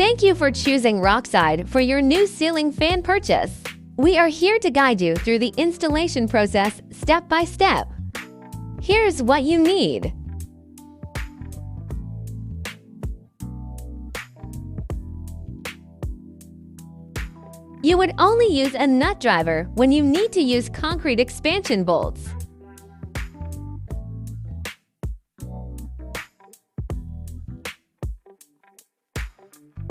Thank you for choosing ROXIYED for your new ceiling fan purchase. We are here to guide you through the installation process step by step. Here's what you need. You would only use a nut driver when you need to use concrete expansion bolts.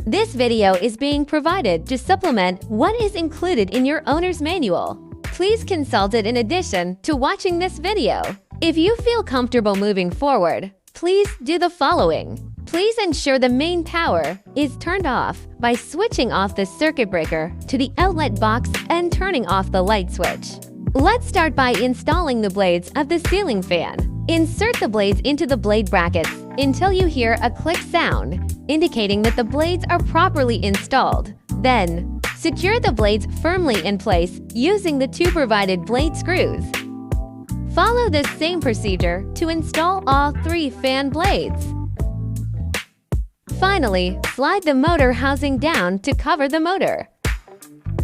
This video is being provided to supplement what is included in your owner's manual. Please consult it in addition to watching this video. If you feel comfortable moving forward, please do the following. Please ensure the main power is turned off by switching off the circuit breaker to the outlet box and turning off the light switch. Let's start by installing the blades of the ceiling fan. Insert the blades into the blade brackets until you hear a click sound, indicating that the blades are properly installed. Then, secure the blades firmly in place using the two provided blade screws. Follow this same procedure to install all three fan blades. Finally, slide the motor housing down to cover the motor.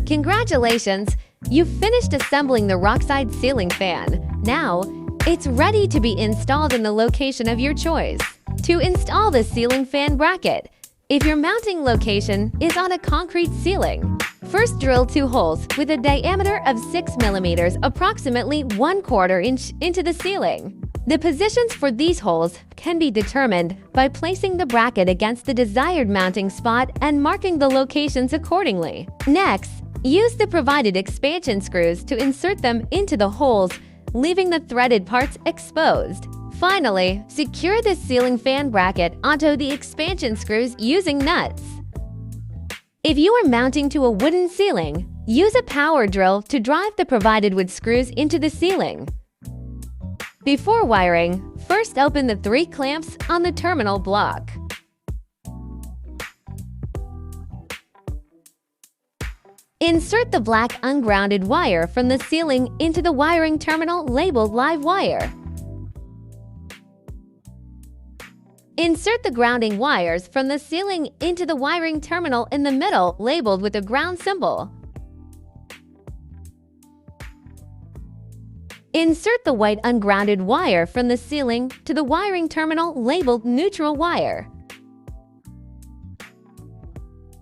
Congratulations! You've finished assembling the ROXIYED ceiling fan. Now, it's ready to be installed in the location of your choice. To install the ceiling fan bracket, if your mounting location is on a concrete ceiling, first drill 2 holes with a diameter of 6 mm, approximately 1/4 inch into the ceiling. The positions for these holes can be determined by placing the bracket against the desired mounting spot and marking the locations accordingly. Next, use the provided expansion screws to insert them into the holes, leaving the threaded parts exposed. Finally, secure the ceiling fan bracket onto the expansion screws using nuts. If you are mounting to a wooden ceiling, use a power drill to drive the provided wood screws into the ceiling. Before wiring, first open the 3 clamps on the terminal block. Insert the black ungrounded wire from the ceiling into the wiring terminal labeled live wire. Insert the grounding wires from the ceiling into the wiring terminal in the middle labeled with a ground symbol. Insert the white ungrounded wire from the ceiling to the wiring terminal labeled neutral wire.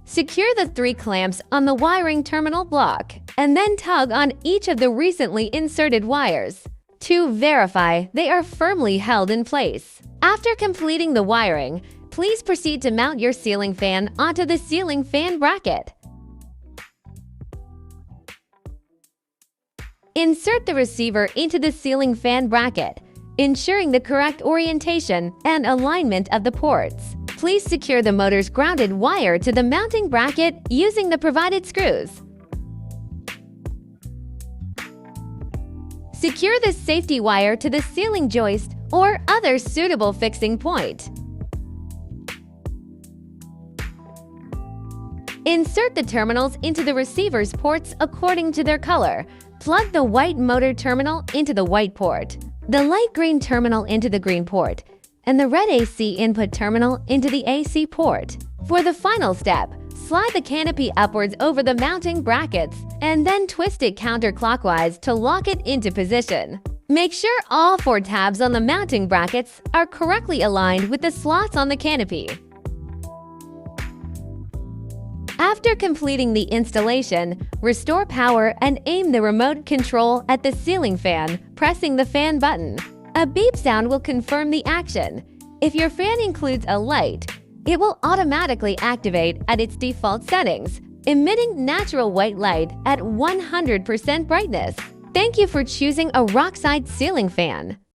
Secure the 3 clamps on the wiring terminal block and then tug on each of the recently inserted wires to verify they are firmly held in place. After completing the wiring, please proceed to mount your ceiling fan onto the ceiling fan bracket. Insert the receiver into the ceiling fan bracket, ensuring the correct orientation and alignment of the ports. Please secure the motor's grounded wire to the mounting bracket using the provided screws. Secure the safety wire to the ceiling joist or other suitable fixing point. Insert the terminals into the receiver's ports according to their color. Plug the white motor terminal into the white port, the light green terminal into the green port, and the red AC input terminal into the AC port. For the final step, slide the canopy upwards over the mounting brackets and then twist it counterclockwise to lock it into position. Make sure all 4 tabs on the mounting brackets are correctly aligned with the slots on the canopy. After completing the installation, restore power and aim the remote control at the ceiling fan, pressing the fan button. A beep sound will confirm the action. If your fan includes a light, it will automatically activate at its default settings, emitting natural white light at 100% brightness. Thank you for choosing a ROXIYED ceiling fan.